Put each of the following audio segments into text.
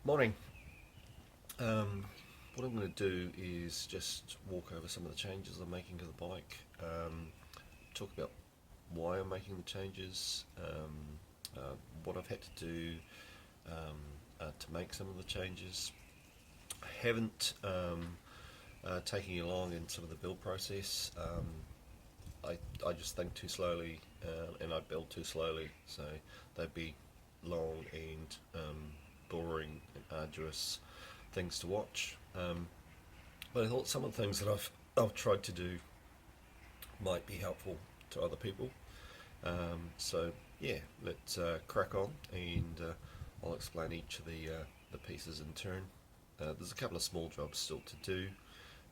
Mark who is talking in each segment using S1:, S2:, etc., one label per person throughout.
S1: Morning. What I'm going to do is just walk over some of the changes I'm making to the bike, talk about why I'm making the changes, what I've had to do to make some of the changes. I haven't taken you along in some of the build process. I just think too slowly and I build too slowly, so they'd be long and boring and arduous things to watch. But I thought some of the things that I've tried to do might be helpful to other people. So yeah, let's crack on, and I'll explain each of the pieces in turn. There's a couple of small jobs still to do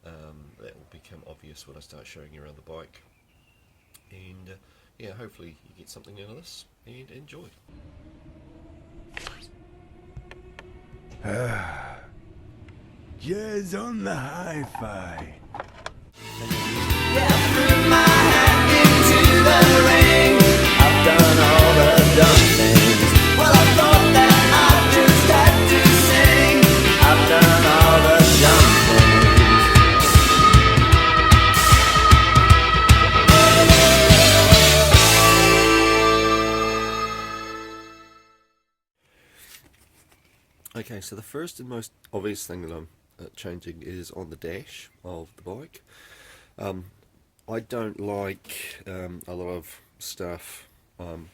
S1: that will become obvious when I start showing you around the bike. And yeah, hopefully you get something out of this and enjoy.
S2: Jazz on the hi-fi.
S3: Yeah, threw my hat into the ring. I've done all the dumb things. Well, I thought that I just had to sing. I've done all the dumb things.
S1: Okay, so the first and most obvious thing that I'm changing is on the dash of the bike. I don't like a lot of stuff on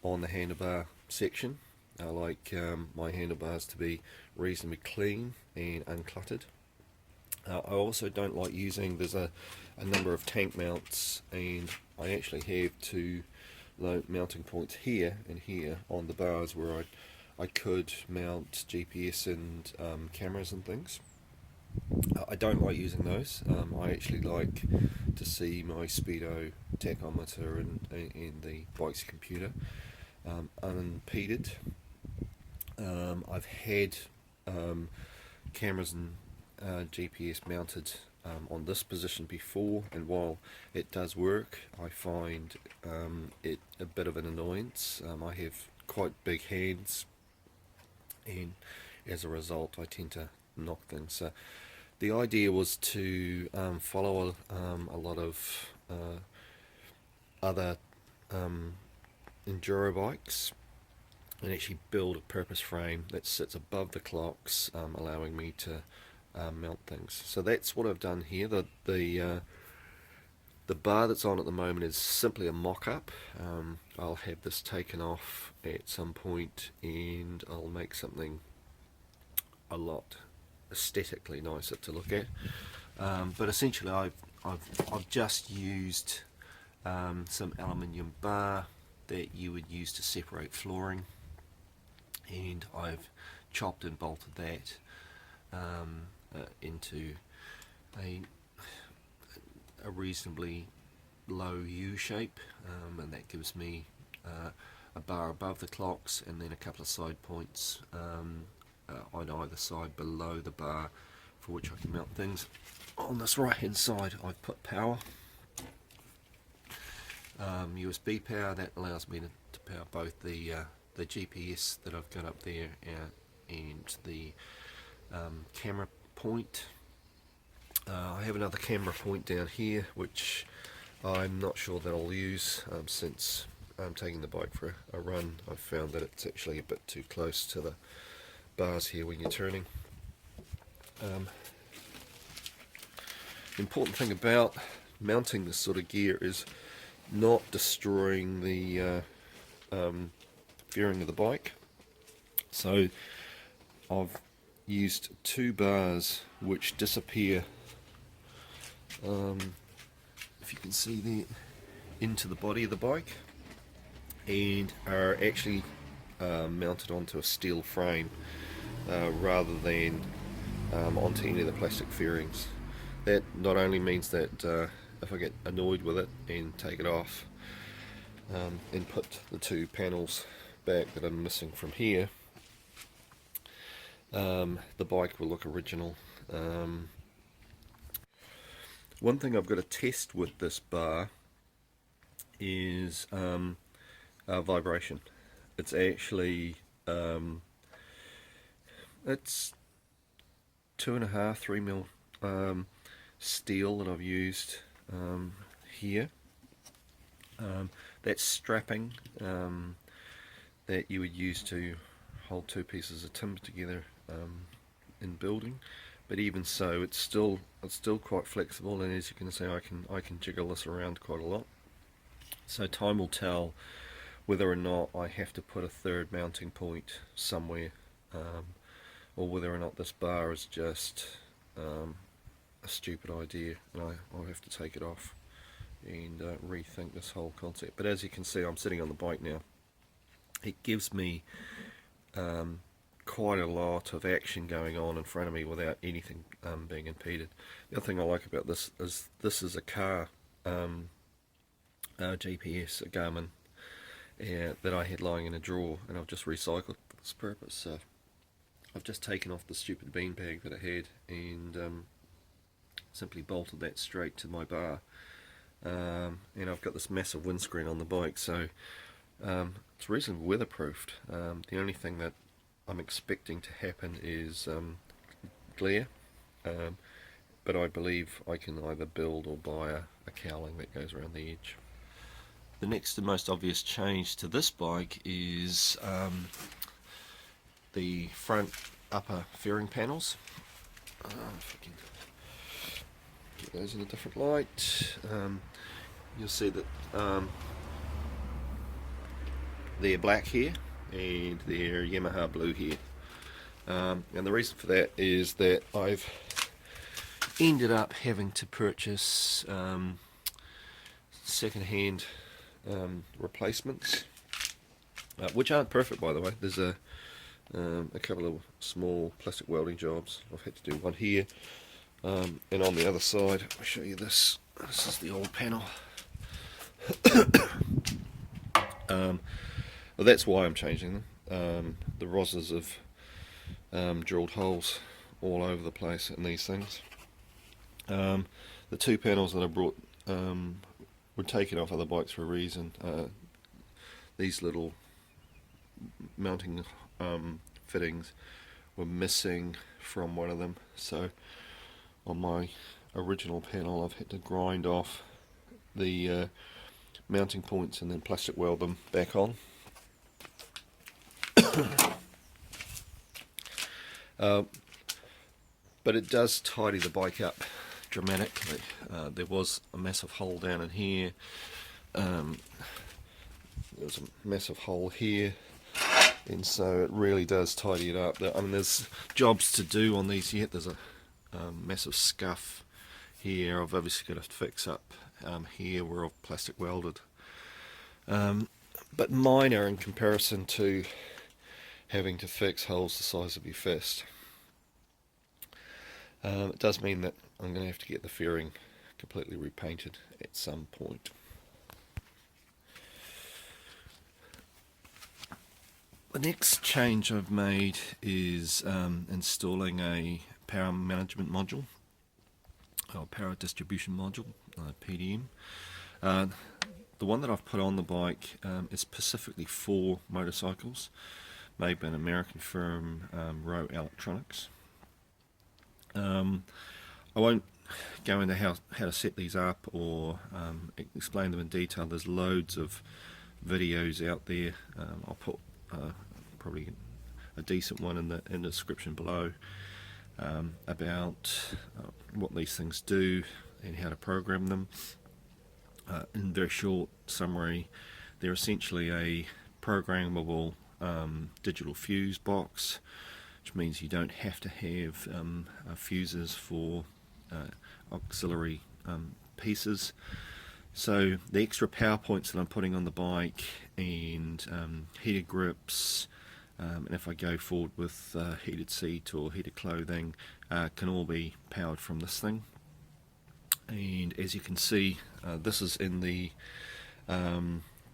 S1: the handlebar section. I like my handlebars to be reasonably clean and uncluttered. I also don't like using, there's a number of tank mounts, and I actually have two mounting points here and here on the bars where I could mount GPS and cameras and things. I don't like using those. I actually like to see my speedo tachometer and the bike's computer unimpeded. I've had cameras and GPS mounted on this position before, and while it does work, I find it a bit of an annoyance. I have quite big hands, and as a result I tend to knock things. So the idea was to follow a lot of other enduro bikes and actually build a purpose frame that sits above the clocks, allowing me to mount things. So that's what I've done here. The bar that's on at the moment is simply a mock-up. I'll have this taken off at some point and I'll make something a lot aesthetically nicer to look at. But essentially I've just used some aluminium bar that you would use to separate flooring, and I've chopped and bolted that into a reasonably low U shape, and that gives me a bar above the clocks and then a couple of side points on either side below the bar for which I can mount things. On this right hand side I've put power, USB power that allows me to power both the GPS that I've got up there and the camera point. I have another camera point down here which I'm not sure that I'll use since I'm taking the bike for a run. I've found that it's actually a bit too close to the bars here when you're turning. The important thing about mounting this sort of gear is not destroying the fairing of the bike. So I've used two bars which disappear, if you can see there, into the body of the bike, and are actually mounted onto a steel frame rather than onto any of the plastic fairings. That not only means that if I get annoyed with it and take it off and put the two panels back that I'm missing from here, the bike will look original. One thing I've got to test with this bar is vibration. It's actually It's 2.5, 3 mil steel that I've used here. That's strapping that you would use to hold two pieces of timber together in building. But even so, it's still quite flexible, and as you can see, I can jiggle this around quite a lot. So time will tell whether or not I have to put a third mounting point somewhere, or whether or not this bar is just a stupid idea and I'll have to take it off and rethink this whole concept. But as you can see, I'm sitting on the bike now. It gives me quite a lot of action going on in front of me without anything being impeded. The other thing I like about this is a car GPS, a Garmin, that I had lying in a drawer, and I've just recycled for this purpose. So I've just taken off the stupid beanbag that I had and simply bolted that straight to my bar. And I've got this massive windscreen on the bike, so it's reasonably weatherproofed. The only thing that I'm expecting to happen is glare, but I believe I can either build or buy a cowling that goes around the edge. The next and most obvious change to this bike is the front upper fairing panels. If I can get those in a different light, you'll see that they're black here and they're Yamaha blue here. And the reason for that is that I've ended up having to purchase second-hand replacements, which aren't perfect, by the way. There's a couple of small plastic welding jobs. I've had to do one here, and on the other side, I'll show you this. This is the old panel. Well, that's why I'm changing them. The rozzers have drilled holes all over the place in these things. The two panels that I brought were taken off other bikes for a reason. These little mounting fittings were missing from one of them, so on my original panel I've had to grind off the mounting points and then plastic weld them back on. But it does tidy the bike up dramatically. There was a massive hole down in here, there's a massive hole here, and so it really does tidy it up. I mean, there's jobs to do on these yet. There's a massive scuff here I've obviously got to fix up. Here we're all plastic welded, but minor in comparison to having to fix holes the size of your fist. It does mean that I'm going to have to get the fairing completely repainted at some point. The next change I've made is installing a power management module, or power distribution module, PDM. The one that I've put on the bike is specifically for motorcycles, made by an American firm, Rowe Electronics. I won't go into how to set these up or explain them in detail. There's loads of videos out there. I'll put probably a decent one in the description below about what these things do and how to program them. In very short summary, they're essentially a programmable digital fuse box, which means you don't have to have fuses for auxiliary pieces. So the extra power points that I'm putting on the bike and heated grips, and if I go forward with heated seat or heated clothing, can all be powered from this thing. And as you can see, this is in the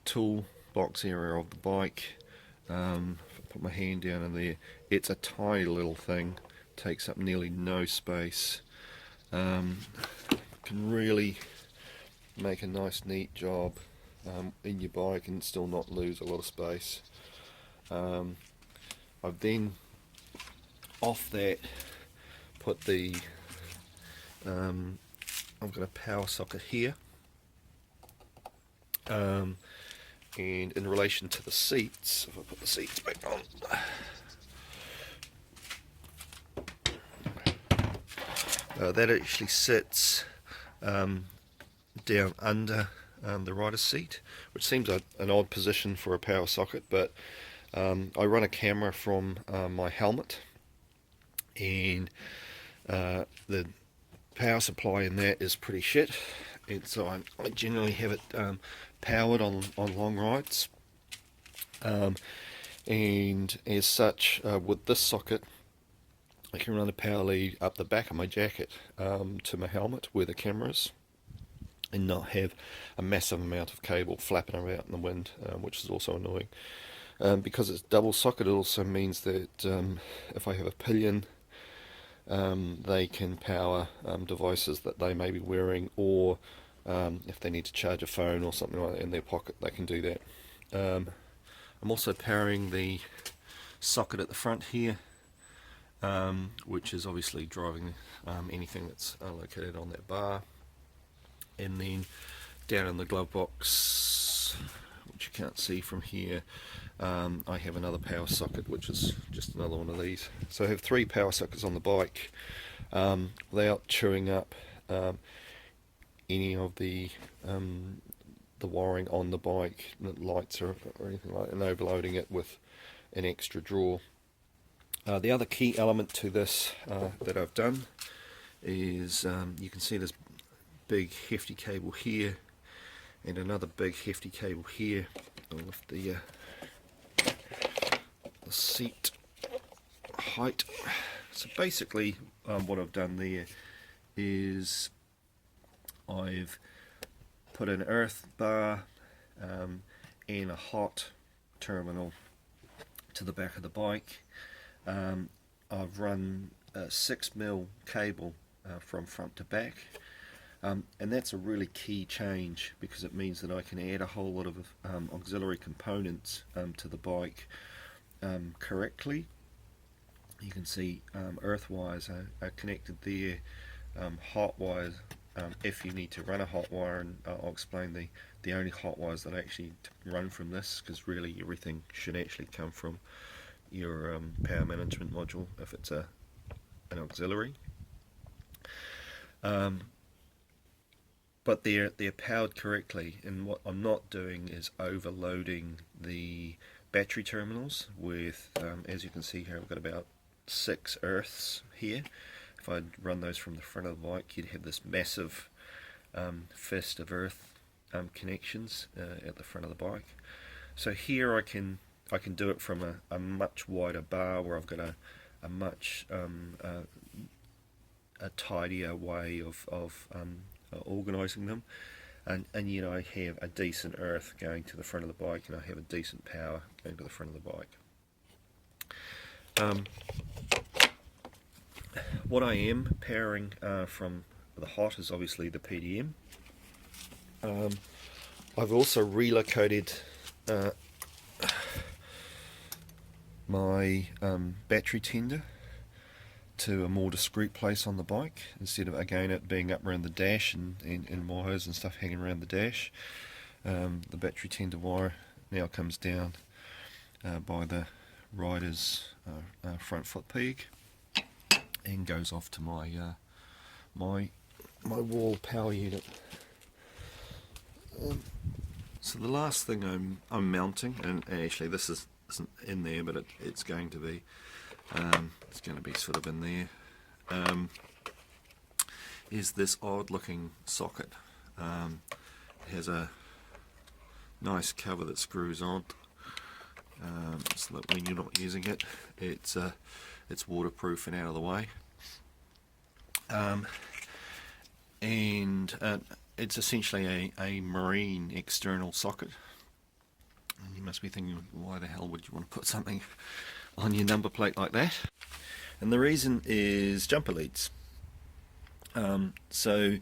S1: toolbox area of the bike. If I put my hand down in there, it's a tiny little thing, takes up nearly no space. Can really make a nice neat job in your bike and still not lose a lot of space. I've then off that, put the I've got a power socket here, and in relation to the seats, if I put the seats back on, that actually sits down under the rider's seat, which seems an odd position for a power socket, but I run a camera from my helmet, and the power supply in that is pretty shit, and so I generally have it powered on long rides, and as such, with this socket I can run a power lead up the back of my jacket to my helmet where the camera is, and not have a massive amount of cable flapping around in the wind, which is also annoying. Because it's double socket, it also means that if I have a pillion, they can power devices that they may be wearing, or if they need to charge a phone or something like that in their pocket, they can do that. I'm also powering the socket at the front here, which is obviously driving anything that's located on that bar. And then down in the glove box, which you can't see from here, I have another power socket, which is just another one of these. So I have 3 power sockets on the bike, without chewing up any of the wiring on the bike, the lights or anything like that, and overloading it with an extra drawer. The other key element to this that I've done is you can see this big hefty cable here and another big hefty cable here. I'll lift the seat height. So basically what I've done there is I've put an earth bar and a hot terminal to the back of the bike. I've run a 6mm cable from front to back, and that's a really key change, because it means that I can add a whole lot of auxiliary components to the bike correctly. You can see earth wires are connected there, hot wires, if you need to run a hot wire, and I'll explain the only hot wires that actually run from this, because really everything should actually come from your power management module if it's an auxiliary. But they're powered correctly, and what I'm not doing is overloading the battery terminals with, as you can see here, I've got about 6 earths here. If I'd run those from the front of the bike, you'd have this massive fist of earth connections at the front of the bike. So here I can do it from a much wider bar, where I've got a much a tidier way of organising them, and you know, I have a decent earth going to the front of the bike, and I have a decent power going to the front of the bike. What I am powering from the hot is obviously the PDM. I've also relocated my battery tender to a more discreet place on the bike, instead of again it being up around the dash and wires and stuff hanging around the dash. The battery tender wire now comes down by the rider's front foot peg and goes off to my my wall power unit. So the last thing I'm mounting, and actually this isn't in there, but it's going to be sort of in there, is this odd looking socket. It has a nice cover that screws on, so that when you're not using it, it's waterproof and out of the way. And it's essentially a marine external socket. And you must be thinking, why the hell would you want to put something on your number plate like that? And the reason is jumper leads. So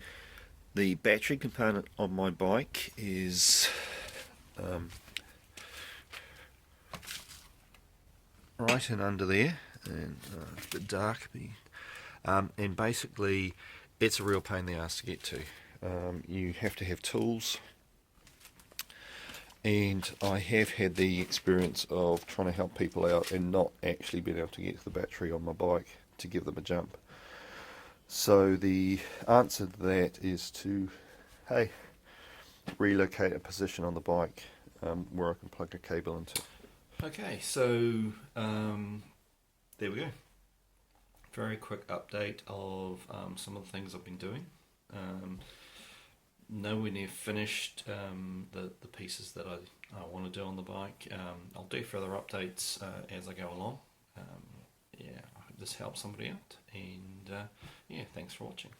S1: the battery component on my bike is right in under there. and it's a bit dark, and basically it's a real pain in the ass to get to. You have to have tools, and I have had the experience of trying to help people out and not actually being able to get to the battery on my bike to give them a jump. So the answer to that is to, hey, relocate a position on the bike where I can plug a cable into. Okay, so there we go. Very quick update of some of the things I've been doing. Nowhere near finished the pieces that I want to do on the bike. I'll do further updates as I go along. Yeah, I hope this helps somebody out, and yeah, thanks for watching.